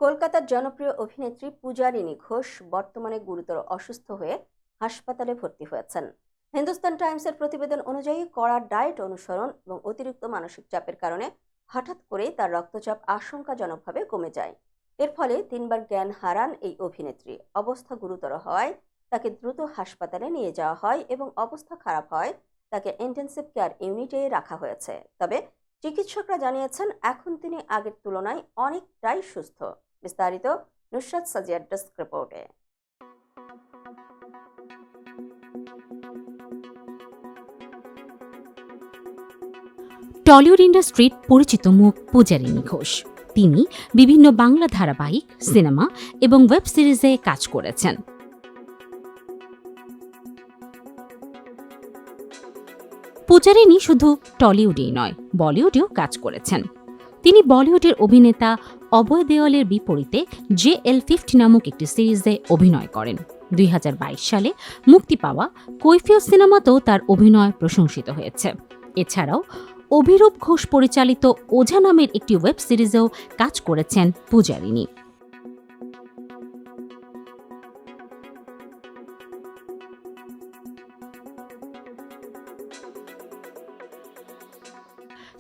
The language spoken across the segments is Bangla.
কলকাতার জনপ্রিয় অভিনেত্রী পূজারিনী ঘোষ বর্তমানে গুরুতর অসুস্থ হয়ে হাসপাতালে ভর্তি হয়েছেন। হিন্দুস্তান টাইমসের প্রতিবেদন অনুযায়ী কড়া ডায়েট অনুসরণ এবং অতিরিক্ত মানসিক চাপের কারণে হঠাৎ করেই তার রক্তচাপ আশঙ্কাজনকভাবে কমে যায়। এর ফলে 3বার জ্ঞান হারান এই অভিনেত্রী। অবস্থা গুরুতর হওয়ায় তাকে দ্রুত হাসপাতালে নিয়ে যাওয়া হয় এবং অবস্থা খারাপ হয় তাকে ইন্টেনসিভ কেয়ার ইউনিটে রাখা হয়েছে। তবে চিকিৎসকরা জানিয়েছেন এখন তিনি আগের তুলনায় অনেকটাই সুস্থ। বিস্তারিত নুসরাত সাজিয়ার ডেস্ক রিপোর্টে। টলিউড ইন্ডাস্ট্রির পরিচিত মুখ পূজারিনী ঘোষ। তিনি বিভিন্ন বাংলা ধারাবাহিক, সিনেমা এবং ওয়েব সিরিজে কাজ করেছেন। পূজারিনী শুধু টলিউডেই নয়, বলিউডেও কাজ করেছেন। তিনি বলিউডের অভিনেতা অভয় দেওয়ালের বিপরীতে JL50 নামক একটি সিরিজে অভিনয় করেন। 2022 সালে মুক্তি পাওয়া কৈফিয়ত সিনেমাতেও তার অভিনয় প্রশংসিত হয়েছে। এছাড়াও অভিরূপ ঘোষ পরিচালিত ওঝা নামের একটি ওয়েব সিরিজেও কাজ করেছেন পূজারিনী।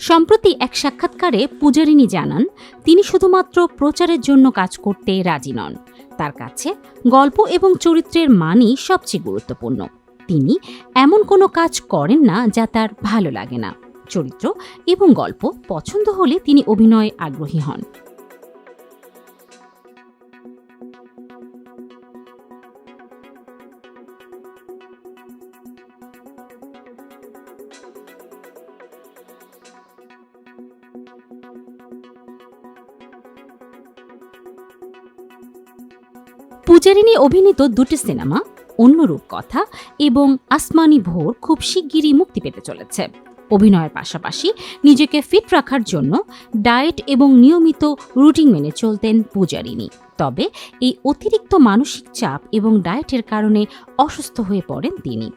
সম্প্রতি এক সাক্ষাৎকারে পূজারিনী জানান, তিনি শুধুমাত্র প্রচারের জন্য কাজ করতে রাজি নন। তার কাছে গল্প এবং চরিত্রের মানই সবচেয়ে গুরুত্বপূর্ণ। তিনি এমন কোনো কাজ করেন না যা তার ভালো লাগে না। চরিত্র এবং গল্প পছন্দ হলে তিনি অভিনয়ে আগ্রহী হন। পূজারিনী অভিনীত দুটি সিনেমা অন্য রূপকথা এবং আসমানি ভোর খুব শিগগিরই মুক্তি পেতে চলেছে। অভিনয়ের পাশাপাশি নিজেকে ফিট রাখার জন্য ডায়েট এবং নিয়মিত রুটিন মেনে চলতেন পূজারিনী। তবে এই অতিরিক্ত মানসিক চাপ এবং ডায়েটের কারণে অসুস্থ হয়ে পড়েন তিনি।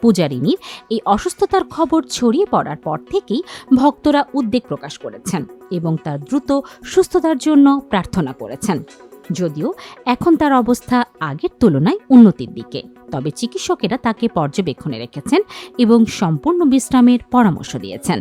পূজারিনীর এই অসুস্থতার খবর ছড়িয়ে পড়ার পর থেকেই ভক্তরা উদ্বেগ প্রকাশ করেছেন এবং তার দ্রুত সুস্থতার জন্য প্রার্থনা করেছেন। যদিও এখন তার অবস্থা আগের তুলনায় উন্নতির দিকে, তবে চিকিৎসকেরা তাকে পর্যবেক্ষণে রেখেছেন এবং সম্পূর্ণ বিশ্রামের পরামর্শ দিয়েছেন।